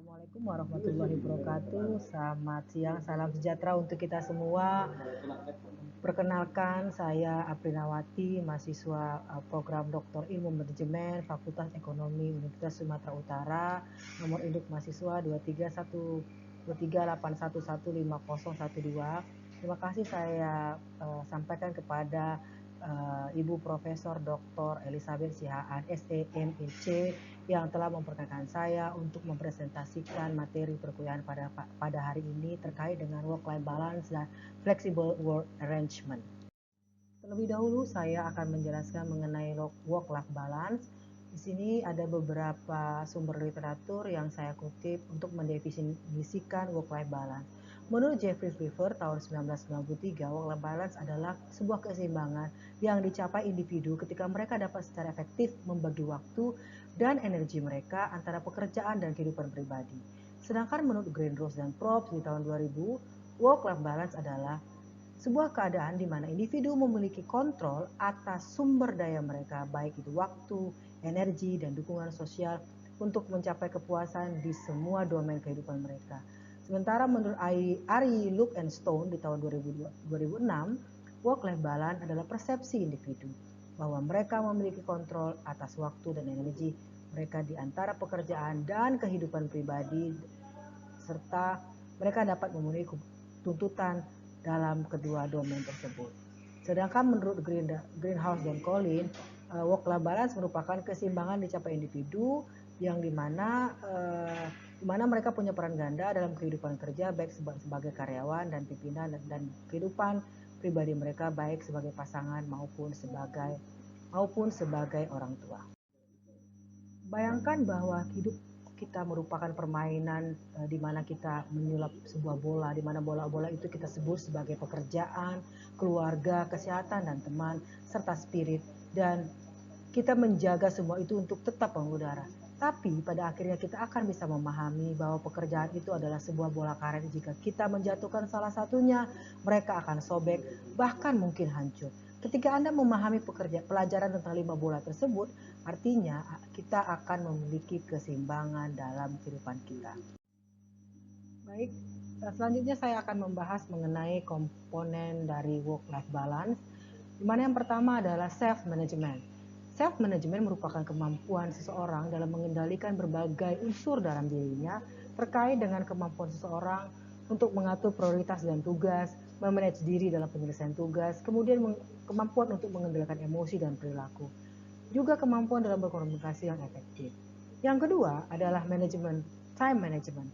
Assalamualaikum warahmatullahi wabarakatuh. Selamat siang, salam sejahtera untuk kita semua. Perkenalkan, saya Aprinawati, mahasiswa program Doktor Ilmu Manajemen Fakultas Ekonomi Universitas Sumatera Utara. Nomor induk mahasiswa 2312381150112. Terima kasih saya sampaikan kepada Ibu Profesor Dr. Elizabeth Sihaan, SEMEC, yang telah memperkenalkan saya untuk mempresentasikan materi perkuliahan pada hari ini terkait dengan work-life balance dan flexible work arrangement. Terlebih dahulu saya akan menjelaskan mengenai work-life balance. Di sini ada beberapa sumber literatur yang saya kutip untuk mendefinisikan work-life balance. Menurut Jeffrey River tahun 1993, work-life balance adalah sebuah keseimbangan yang dicapai individu ketika mereka dapat secara efektif membagi waktu dan energi mereka antara pekerjaan dan kehidupan pribadi. Sedangkan menurut Greenrose dan Probst di tahun 2000, work-life balance adalah sebuah keadaan di mana individu memiliki kontrol atas sumber daya mereka, baik itu waktu, energi, dan dukungan sosial untuk mencapai kepuasan di semua domain kehidupan mereka. Sementara menurut Ari Look and Stone di tahun 2006, work-life balance adalah persepsi individu bahwa mereka memiliki kontrol atas waktu dan energi mereka di antara pekerjaan dan kehidupan pribadi, serta mereka dapat memenuhi tuntutan dalam kedua domain tersebut. Sedangkan menurut Greenhouse dan Collins, work-life balance merupakan keseimbangan dicapai individu yang dimana mereka punya peran ganda dalam kehidupan kerja, baik sebagai karyawan dan pimpinan, dan kehidupan pribadi mereka baik sebagai pasangan maupun sebagai orang tua. Bayangkan bahwa hidup kita merupakan permainan di mana kita menyulap sebuah bola, di mana bola-bola itu kita sebut sebagai pekerjaan, keluarga, kesehatan, dan teman, serta spirit. Dan kita menjaga semua itu untuk tetap mengudara. Tapi pada akhirnya kita akan bisa memahami bahwa pekerjaan itu adalah sebuah bola karet. Jika kita menjatuhkan salah satunya, mereka akan sobek, bahkan mungkin hancur. Ketika Anda memahami pelajaran tentang 5 bola tersebut, artinya kita akan memiliki keseimbangan dalam kehidupan kita. Baik, selanjutnya saya akan membahas mengenai komponen dari work-life balance, di mana yang pertama adalah self-management. Self-management merupakan kemampuan seseorang dalam mengendalikan berbagai unsur dalam dirinya terkait dengan kemampuan seseorang untuk mengatur prioritas dan tugas, memanage diri dalam penyelesaian tugas, kemudian kemampuan untuk mengendalikan emosi dan perilaku, juga kemampuan dalam berkomunikasi yang efektif. Yang kedua adalah manajemen, time management.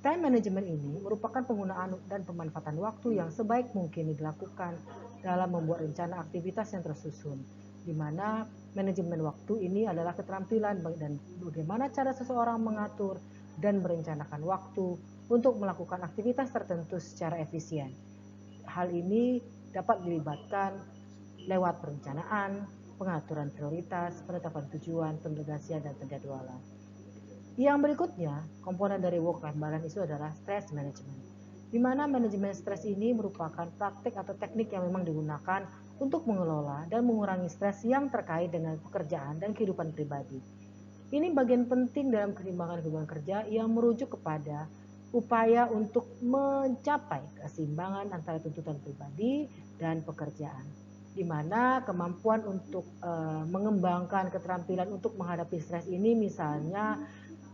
Time management ini merupakan penggunaan dan pemanfaatan waktu yang sebaik mungkin dilakukan dalam membuat rencana aktivitas yang tersusun, di mana manajemen waktu ini adalah keterampilan dan bagaimana cara seseorang mengatur dan merencanakan waktu untuk melakukan aktivitas tertentu secara efisien. Hal ini dapat dilibatkan lewat perencanaan, pengaturan prioritas, penetapan tujuan, pendelegasian, dan penjadwalan. Yang berikutnya, komponen dari work-life balance itu adalah stress management, di mana manajemen stres ini merupakan praktik atau teknik yang memang digunakan untuk mengelola dan mengurangi stres yang terkait dengan pekerjaan dan kehidupan pribadi. Ini bagian penting dalam keseimbangan hubungan kerja yang merujuk kepada upaya untuk mencapai keseimbangan antara tuntutan pribadi dan pekerjaan, di mana kemampuan untuk mengembangkan keterampilan untuk menghadapi stres ini misalnya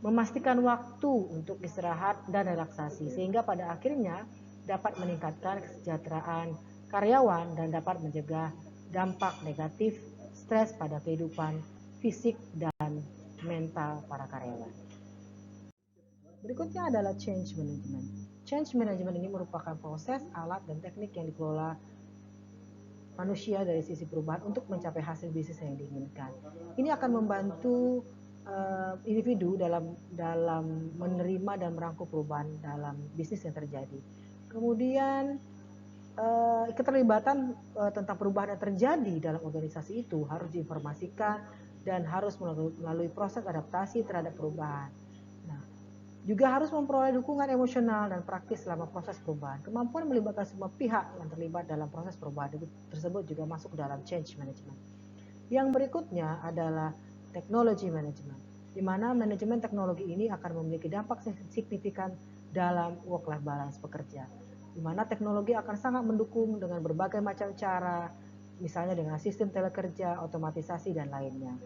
memastikan waktu untuk istirahat dan relaksasi, sehingga pada akhirnya dapat meningkatkan kesejahteraan karyawan dan dapat mencegah dampak negatif stres pada kehidupan fisik dan mental para karyawan. Berikutnya adalah change management. Change management ini merupakan proses, alat, dan teknik yang dikelola manusia dari sisi perubahan untuk mencapai hasil bisnis yang diinginkan. Ini akan membantu individu dalam menerima dan merangkul perubahan dalam bisnis yang terjadi. Kemudian keterlibatan tentang perubahan yang terjadi dalam organisasi itu harus diinformasikan dan harus melalui proses adaptasi terhadap perubahan. Nah, juga harus memperoleh dukungan emosional dan praktis selama proses perubahan. Kemampuan melibatkan semua pihak yang terlibat dalam proses perubahan tersebut juga masuk dalam change management. Yang berikutnya adalah technology management, di mana manajemen teknologi ini akan memiliki dampak signifikan dalam work-life balance pekerja, di mana teknologi akan sangat mendukung dengan berbagai macam cara, misalnya dengan sistem telekerja, otomatisasi, dan lainnya.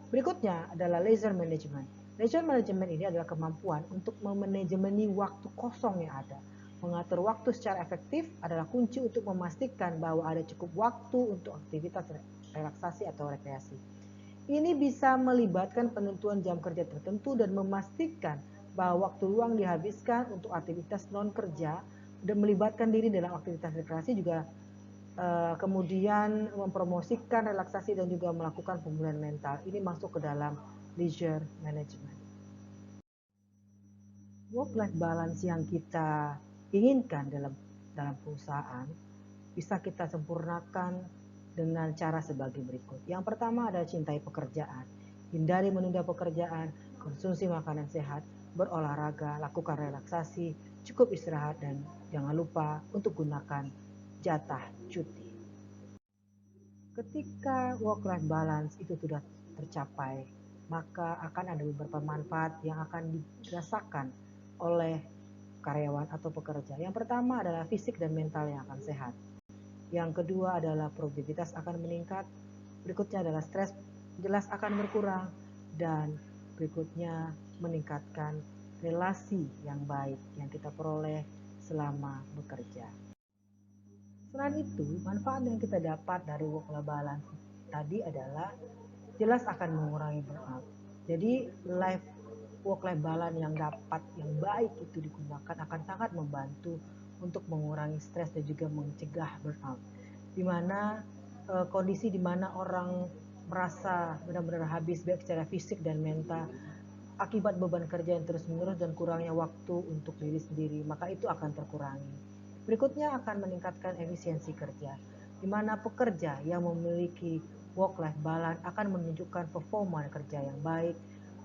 Berikutnya adalah leisure management. Leisure management ini adalah kemampuan untuk memanajemeni waktu kosong yang ada. Mengatur waktu secara efektif adalah kunci untuk memastikan bahwa ada cukup waktu untuk aktivitas relaksasi atau rekreasi. Ini bisa melibatkan penentuan jam kerja tertentu dan memastikan bahwa waktu luang dihabiskan untuk aktivitas non-kerja dan melibatkan diri dalam aktivitas rekreasi juga, kemudian mempromosikan relaksasi dan juga melakukan pemulihan mental. Ini masuk ke dalam leisure management. Work-life balance yang kita inginkan dalam perusahaan bisa kita sempurnakan dengan cara sebagai berikut. Yang pertama adalah cintai pekerjaan. Hindari menunda pekerjaan, konsumsi makanan sehat, berolahraga, lakukan relaksasi, cukup istirahat, dan jangan lupa untuk gunakan jatah cuti. Ketika work-life balance itu sudah tercapai, maka akan ada beberapa manfaat yang akan dirasakan oleh karyawan atau pekerja. Yang pertama adalah fisik dan mental yang akan sehat. Yang kedua adalah produktivitas akan meningkat. Berikutnya adalah stres jelas akan berkurang. Dan berikutnya meningkatkan relasi yang baik yang kita peroleh selama bekerja. Selain itu, manfaat yang kita dapat dari work-life balance tadi adalah jelas akan mengurangi burnout. Jadi work-life balance yang baik itu digunakan akan sangat membantu untuk mengurangi stres dan juga mencegah burnout. Di mana kondisi di mana orang merasa benar-benar habis baik secara fisik dan mental akibat beban kerja yang terus-menerus dan kurangnya waktu untuk diri sendiri, maka itu akan terkurangi. Berikutnya akan meningkatkan efisiensi kerja, di mana pekerja yang memiliki work-life balance akan menunjukkan performa kerja yang baik,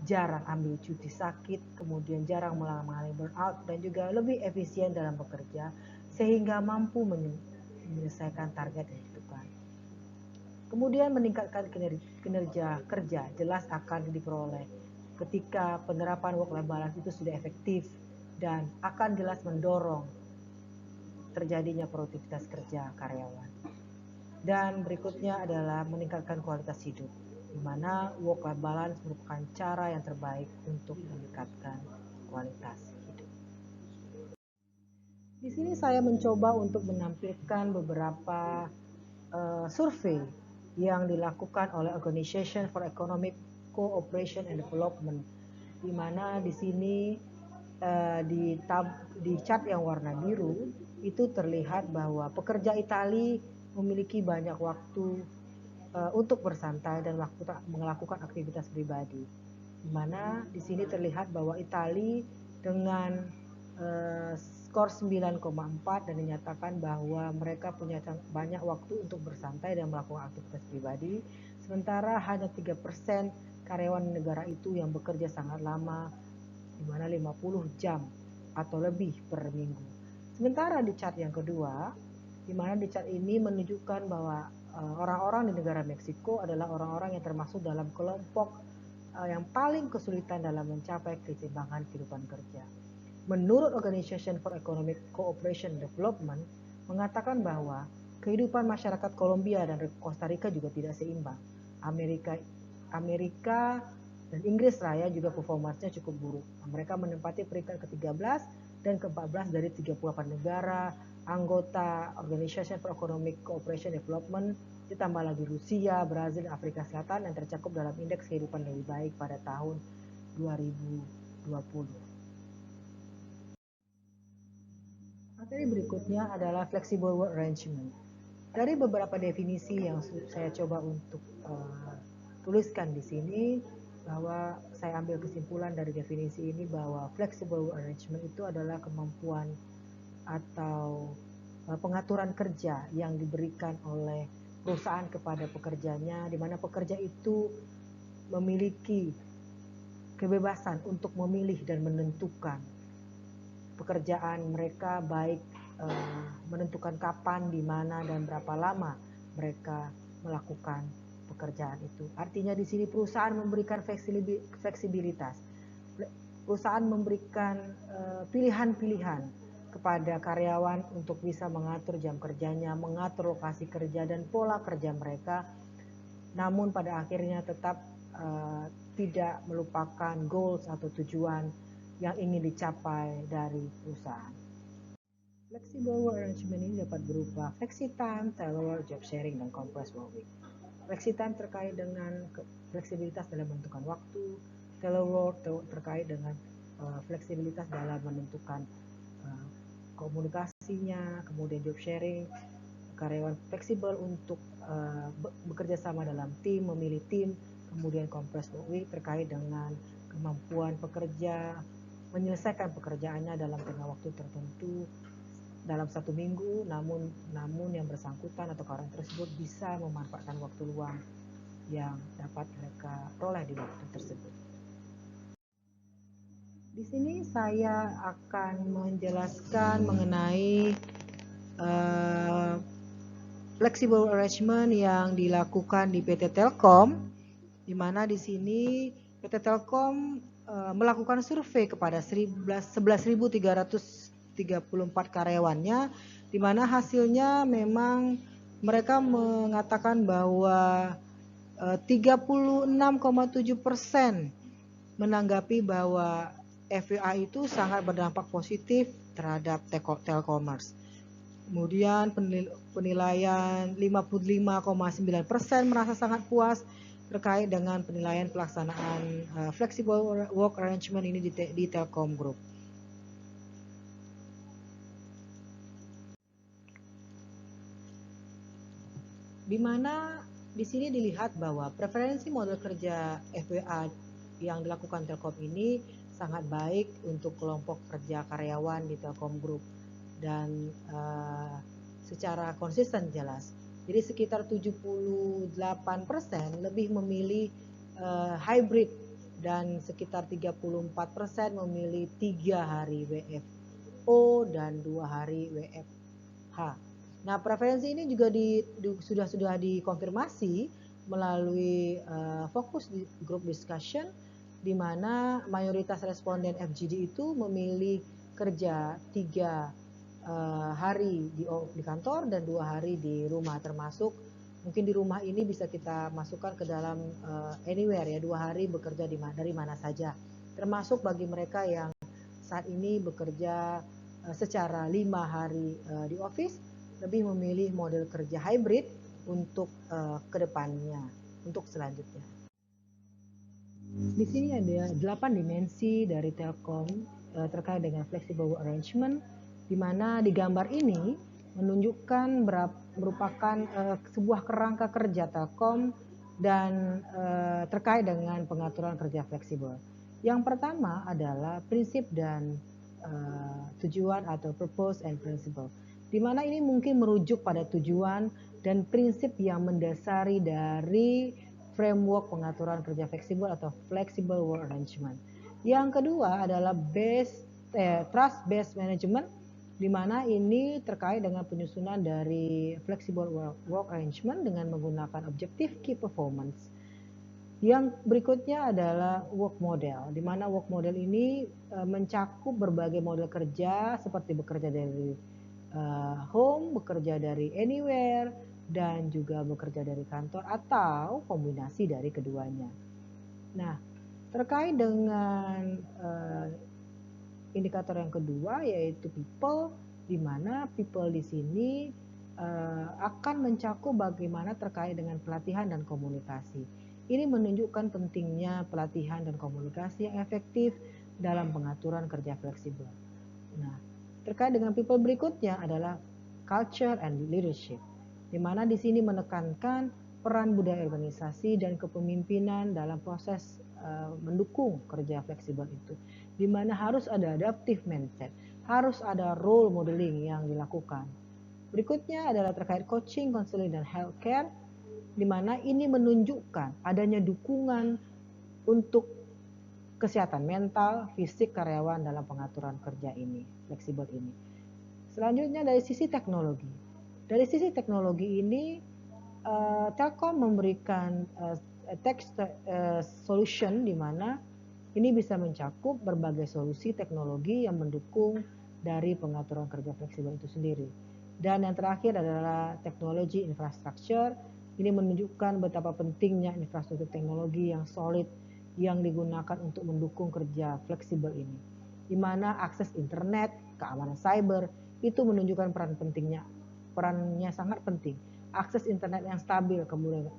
jarang ambil cuti sakit, kemudian jarang mengalami burnout, dan juga lebih efisien dalam bekerja, sehingga mampu menyelesaikan target yang ditentukan. Kemudian meningkatkan kinerja kerja jelas akan diperoleh ketika penerapan work-life balance itu sudah efektif dan akan jelas mendorong terjadinya produktivitas kerja karyawan. Dan berikutnya adalah meningkatkan kualitas hidup, di mana work-life balance merupakan cara yang terbaik untuk meningkatkan kualitas hidup. Di sini saya mencoba untuk menampilkan beberapa survei yang dilakukan oleh Organization for Economic Cooperation and Development, di mana di sini di chart yang warna biru itu terlihat bahwa pekerja Italia memiliki banyak waktu untuk bersantai dan waktu melakukan aktivitas pribadi. Di mana di sini terlihat bahwa Italia dengan skor 9,4 dan dinyatakan bahwa mereka punya banyak waktu untuk bersantai dan melakukan aktivitas pribadi, sementara hanya 3% karyawan negara itu yang bekerja sangat lama, di mana 50 jam atau lebih per minggu. Sementara di chart yang kedua, di mana di chart ini menunjukkan bahwa orang-orang di negara Meksiko adalah orang-orang yang termasuk dalam kelompok yang paling kesulitan dalam mencapai keseimbangan kehidupan kerja. Menurut Organization for Economic Cooperation and Development mengatakan bahwa kehidupan masyarakat Kolombia dan Costa Rica juga tidak seimbang. Amerika dan Inggris Raya juga performanya cukup buruk. Mereka menempati peringkat ke-13 dan ke-14 dari 38 negara anggota Organization for Economic Cooperation and Development, ditambah lagi Rusia, Brazil, dan Afrika Selatan yang tercakup dalam indeks kehidupan lebih baik pada tahun 2020. Materi berikutnya adalah flexible work arrangement. Dari beberapa definisi yang saya coba untuk tuliskan di sini, bahwa saya ambil kesimpulan dari definisi ini bahwa flexible work arrangement itu adalah kemampuan atau pengaturan kerja yang diberikan oleh perusahaan kepada pekerjanya, di mana pekerja itu memiliki kebebasan untuk memilih dan menentukan pekerjaan mereka, baik menentukan kapan, di mana, dan berapa lama mereka melakukan pekerjaan itu. Artinya di sini perusahaan memberikan fleksibilitas. Perusahaan memberikan pilihan-pilihan kepada karyawan untuk bisa mengatur jam kerjanya, mengatur lokasi kerja dan pola kerja mereka, namun pada akhirnya tetap tidak melupakan goals atau tujuan yang ingin dicapai dari perusahaan. Flexible work arrangement ini dapat berupa flexi time, telework, job sharing, dan compressed work week. Flexi time terkait dengan fleksibilitas dalam menentukan waktu, telework terkait dengan fleksibilitas dalam menentukan komunikasinya, kemudian job sharing, karyawan fleksibel untuk bekerja sama dalam tim, memilih tim, kemudian compressed work week terkait dengan kemampuan pekerja menyelesaikan pekerjaannya dalam tengah waktu tertentu dalam 1 minggu, namun yang bersangkutan atau karyawan tersebut bisa memanfaatkan waktu luang yang dapat mereka peroleh di waktu tersebut. Di sini saya akan menjelaskan mengenai flexible arrangement yang dilakukan di PT Telkom, di mana di sini PT Telkom melakukan survei kepada 11.334 karyawannya, di mana hasilnya memang mereka mengatakan bahwa 36,7% menanggapi bahwa FWA itu sangat berdampak positif terhadap Telkomers. Kemudian penilaian 55,9% merasa sangat puas terkait dengan penilaian pelaksanaan flexible work arrangement ini di Telkom Group. Di mana di sini dilihat bahwa preferensi model kerja FWA yang dilakukan Telkom ini sangat baik untuk kelompok kerja karyawan di Telkom Group dan secara konsisten jelas. Jadi sekitar 78% lebih memilih hybrid dan sekitar 34% memilih 3 hari WFO dan 2 hari WFH. Nah, preferensi ini juga sudah dikonfirmasi melalui fokus di group discussion, di mana mayoritas responden FGD itu memilih kerja 3 hari di kantor dan 2 hari di rumah, termasuk mungkin di rumah ini bisa kita masukkan ke dalam anywhere ya, 2 hari bekerja dari mana saja, termasuk bagi mereka yang saat ini bekerja secara 5 hari di office, lebih memilih model kerja hybrid untuk kedepannya, untuk selanjutnya. Di sini ada 8 dimensi dari Telkom terkait dengan flexible work arrangement, di mana di gambar ini menunjukkan merupakan sebuah kerangka kerja Telkom dan terkait dengan pengaturan kerja fleksibel. Yang pertama adalah prinsip dan tujuan atau purpose and principle, di mana ini mungkin merujuk pada tujuan dan prinsip yang mendasari dari framework pengaturan kerja fleksibel atau flexible work arrangement. Yang kedua adalah trust based management, di mana ini terkait dengan penyusunan dari flexible work arrangement dengan menggunakan objective key performance. Yang berikutnya adalah work model, di mana work model ini mencakup berbagai model kerja seperti bekerja dari home, bekerja dari anywhere, dan juga bekerja dari kantor atau kombinasi dari keduanya. Nah, terkait dengan indikator yang kedua yaitu people, di mana people di sini akan mencakup bagaimana terkait dengan pelatihan dan komunikasi. Ini menunjukkan pentingnya pelatihan dan komunikasi yang efektif dalam pengaturan kerja fleksibel. Nah, terkait dengan people berikutnya adalah culture and leadership, di mana di sini menekankan peran budaya organisasi dan kepemimpinan dalam proses mendukung kerja fleksibel itu, di mana harus ada adaptive mindset, harus ada role modeling yang dilakukan. Berikutnya adalah terkait coaching, counseling, dan healthcare, di mana ini menunjukkan adanya dukungan untuk kesehatan mental, fisik karyawan dalam pengaturan kerja ini, fleksibel ini. Selanjutnya dari sisi teknologi. Dari sisi teknologi ini Telkom memberikan text solution di mana ini bisa mencakup berbagai solusi teknologi yang mendukung dari pengaturan kerja fleksibel itu sendiri. Dan yang terakhir adalah teknologi infrastruktur. Ini menunjukkan betapa pentingnya infrastruktur teknologi yang solid yang digunakan untuk mendukung kerja fleksibel ini. Di mana akses internet, keamanan cyber itu menunjukkan perannya sangat penting. Akses internet yang stabil,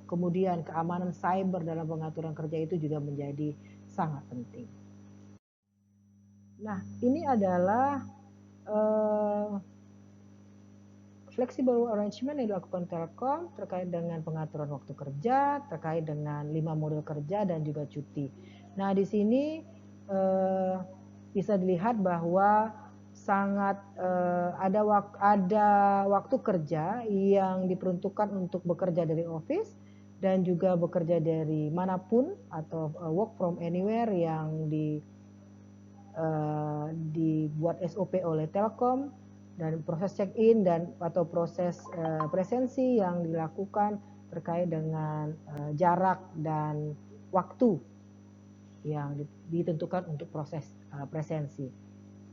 kemudian keamanan cyber dalam pengaturan kerja itu juga menjadi sangat penting. Nah, ini adalah flexible arrangement yang dilakukan Telkom terkait dengan pengaturan waktu kerja, terkait dengan 5 model kerja dan juga cuti. Nah, di sini bisa dilihat bahwa sangat ada waktu kerja yang diperuntukkan untuk bekerja dari office dan juga bekerja dari manapun atau work from anywhere yang dibuat SOP oleh Telkom, dan proses check-in dan atau proses presensi yang dilakukan terkait dengan jarak dan waktu yang ditentukan untuk proses presensi.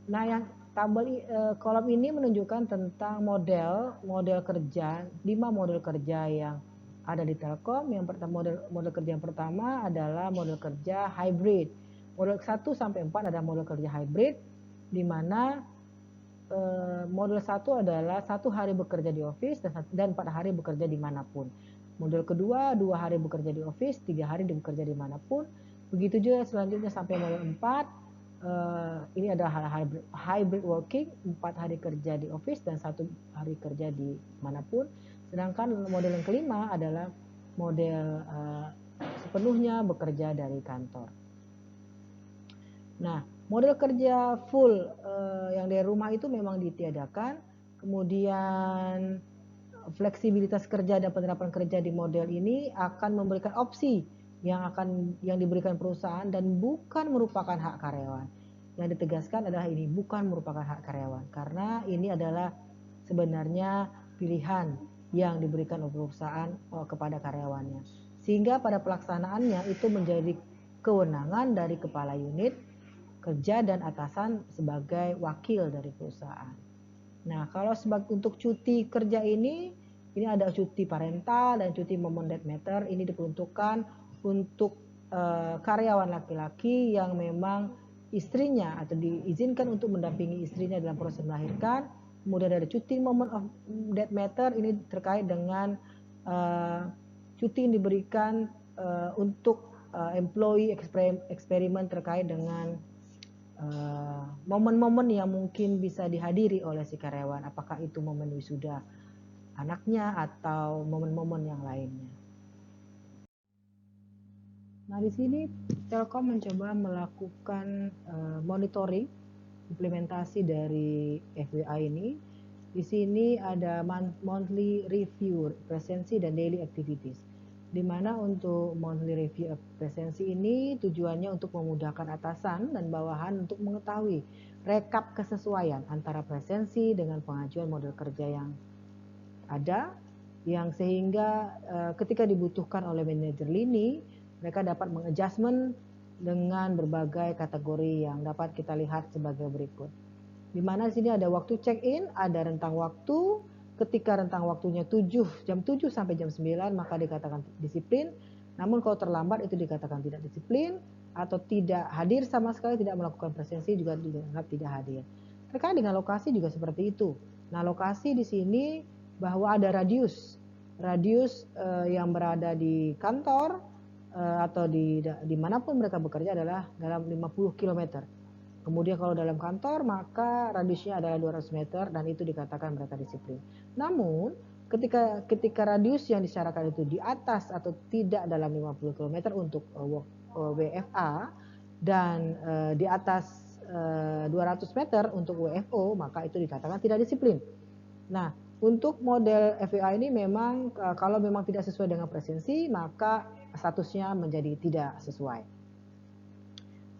Nah, yang tabel kolom ini menunjukkan tentang model kerja, 5 model kerja yang ada di Telkom. Yang pertama, model kerja yang pertama adalah model kerja hybrid. Model 1 sampai 4 ada model kerja hybrid, di mana model 1 adalah 1 hari bekerja di office dan 4 hari bekerja dimanapun. Model kedua 2 hari bekerja di office, 3 hari bekerja dimanapun. Begitu juga selanjutnya sampai model 4. Ini adalah hybrid working, 4 hari kerja di office dan 1 hari kerja di manapun. Sedangkan model yang kelima adalah model sepenuhnya bekerja dari kantor. Nah, model kerja full yang dari rumah itu memang ditiadakan. Kemudian fleksibilitas kerja dan penerapan kerja di model ini akan memberikan opsi yang diberikan perusahaan dan bukan merupakan hak karyawan. Yang ditegaskan adalah ini bukan merupakan hak karyawan, karena ini adalah sebenarnya pilihan yang diberikan oleh perusahaan kepada karyawannya. Sehingga pada pelaksanaannya itu menjadi kewenangan dari kepala unit kerja dan atasan sebagai wakil dari perusahaan. Nah, kalau untuk cuti kerja ini ada cuti parental dan cuti momen that matter. Ini diperuntukkan untuk karyawan laki-laki yang memang istrinya atau diizinkan untuk mendampingi istrinya dalam proses melahirkan. Kemudian ada cuti moment of that matter, ini terkait dengan cuti yang diberikan untuk employee eksperimen terkait dengan momen-momen yang mungkin bisa dihadiri oleh si karyawan, apakah itu momen wisuda anaknya atau momen-momen yang lainnya. Nah, di sini Telkom mencoba melakukan monitoring implementasi dari FWA ini. Di sini ada monthly review presensi dan daily activities, di mana untuk monthly review presensi ini tujuannya untuk memudahkan atasan dan bawahan untuk mengetahui rekap kesesuaian antara presensi dengan pengajuan model kerja yang ada, yang sehingga ketika dibutuhkan oleh manajer lini, mereka dapat mengadjustment dengan berbagai kategori yang dapat kita lihat sebagai berikut. Di mana sini ada waktu check-in, ada rentang waktu. Ketika rentang waktunya jam 7 sampai jam 9 maka dikatakan disiplin. Namun kalau terlambat itu dikatakan tidak disiplin, atau tidak hadir sama sekali, tidak melakukan presensi juga dianggap tidak hadir. Terkait dengan lokasi juga seperti itu. Nah, lokasi di sini bahwa ada radius yang berada di kantor atau di manapun mereka bekerja adalah dalam 50 km. Kemudian kalau dalam kantor maka radiusnya adalah 200 meter dan itu dikatakan mereka disiplin. Namun ketika radius yang disyaratkan itu di atas atau tidak dalam 50 km untuk WFA dan di atas 200 meter untuk WFO, maka itu dikatakan tidak disiplin. Nah, untuk model FWA ini memang kalau memang tidak sesuai dengan presensi maka statusnya menjadi tidak sesuai.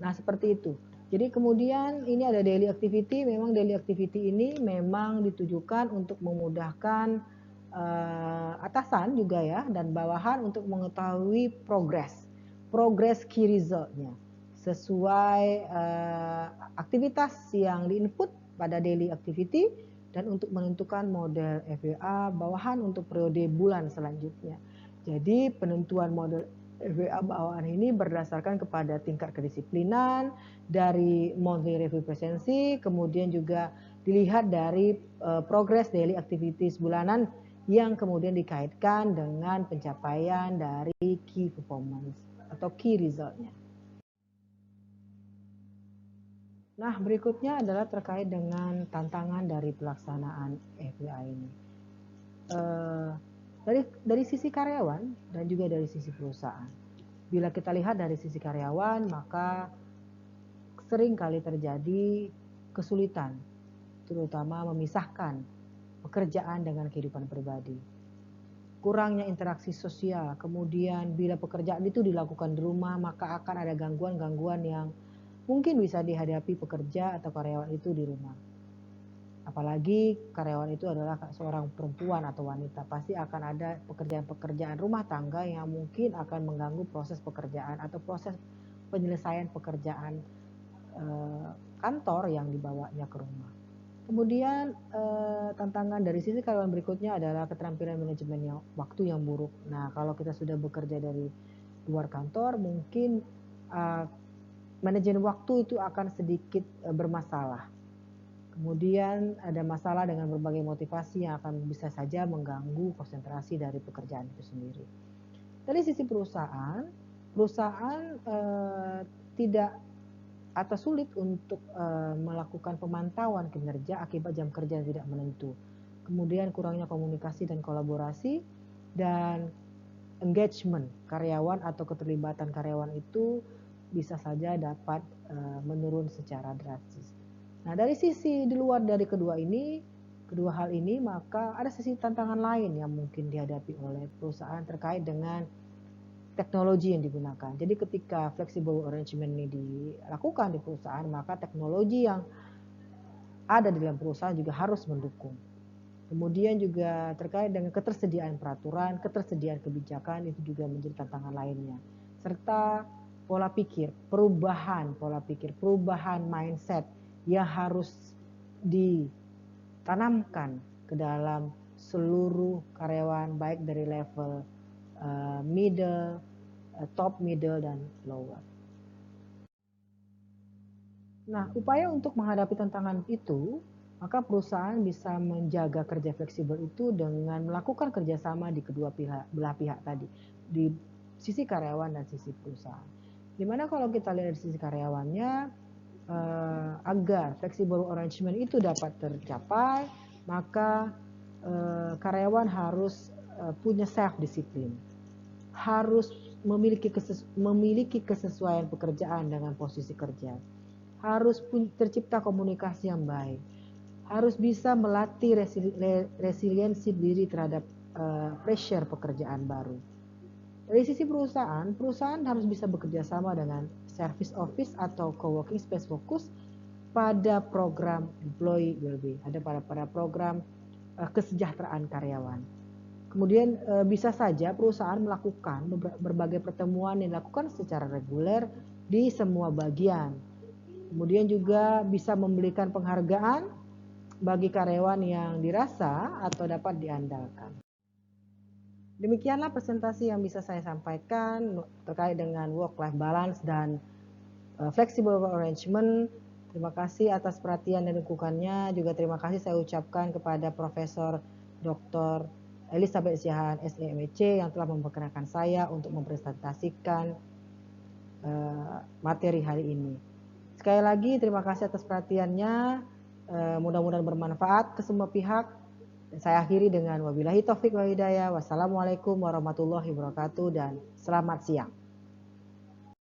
Nah, seperti itu. Jadi kemudian ini ada daily activity. Memang daily activity ini memang ditujukan untuk memudahkan atasan juga ya dan bawahan untuk mengetahui progress key result-nya sesuai aktivitas yang diinput pada daily activity dan untuk menentukan model FWA bawahan untuk periode bulan selanjutnya. Jadi penentuan model FWA bawahan ini berdasarkan kepada tingkat kedisiplinan dari monthly review presensi, kemudian juga dilihat dari progress daily activities bulanan yang kemudian dikaitkan dengan pencapaian dari key performance atau key result-nya. Nah, berikutnya adalah terkait dengan tantangan dari pelaksanaan FWA ini. Dari sisi karyawan dan juga dari sisi perusahaan. Bila kita lihat dari sisi karyawan, maka sering kali terjadi kesulitan, terutama memisahkan pekerjaan dengan kehidupan pribadi. Kurangnya interaksi sosial, kemudian bila pekerjaan itu dilakukan di rumah, maka akan ada gangguan-gangguan yang mungkin bisa dihadapi pekerja atau karyawan itu di rumah. Apalagi karyawan itu adalah seorang perempuan atau wanita, pasti akan ada pekerjaan-pekerjaan rumah tangga yang mungkin akan mengganggu proses pekerjaan atau proses penyelesaian pekerjaan kantor yang dibawanya ke rumah. Kemudian tantangan dari sisi karyawan berikutnya adalah keterampilan manajemen waktu yang buruk. Nah, kalau kita sudah bekerja dari luar kantor, mungkin manajemen waktu itu akan sedikit bermasalah. Kemudian ada masalah dengan berbagai motivasi yang akan bisa saja mengganggu konsentrasi dari pekerjaan itu sendiri. Dari sisi perusahaan tidak atau sulit untuk melakukan pemantauan kinerja akibat jam kerja yang tidak menentu. Kemudian kurangnya komunikasi dan kolaborasi dan engagement karyawan atau keterlibatan karyawan itu bisa saja dapat menurun secara drastis. Nah, dari sisi di luar dari kedua hal ini, maka ada sisi tantangan lain yang mungkin dihadapi oleh perusahaan terkait dengan teknologi yang digunakan. Jadi ketika flexible arrangement ini dilakukan di perusahaan, maka teknologi yang ada di dalam perusahaan juga harus mendukung. Kemudian juga terkait dengan ketersediaan peraturan, ketersediaan kebijakan itu juga menjadi tantangan lainnya. Serta pola pikir, perubahan mindset yang harus ditanamkan ke dalam seluruh karyawan baik dari level middle, top, middle, dan lower. Nah, upaya untuk menghadapi tantangan itu, maka perusahaan bisa menjaga kerja fleksibel itu dengan melakukan kerjasama di kedua belah pihak tadi, di sisi karyawan dan sisi perusahaan. Dimana kalau kita lihat dari sisi karyawannya, agar flexible arrangement itu dapat tercapai, maka karyawan harus punya self disiplin, harus memiliki kesesuaian pekerjaan dengan posisi kerja, harus tercipta komunikasi yang baik, harus bisa melatih resiliensi diri terhadap pressure pekerjaan baru. Dari sisi perusahaan harus bisa bekerja sama dengan service office atau co-working space fokus pada program employee well-being, ada pada program kesejahteraan karyawan. Kemudian bisa saja perusahaan melakukan berbagai pertemuan yang dilakukan secara reguler di semua bagian. Kemudian juga bisa memberikan penghargaan bagi karyawan yang dirasa atau dapat diandalkan. Demikianlah presentasi yang bisa saya sampaikan terkait dengan work-life balance dan flexible arrangement. Terima kasih atas perhatian dan dukungannya. Juga terima kasih saya ucapkan kepada Profesor Dr. Elizabeth Siahaan SMEC yang telah memperkenalkan saya untuk mempresentasikan materi hari ini. Sekali lagi terima kasih atas perhatiannya. Mudah-mudahan bermanfaat ke semua pihak. Saya akhiri dengan wabillahi taufik wa hidayah. Wassalamualaikum warahmatullahi wabarakatuh dan selamat siang.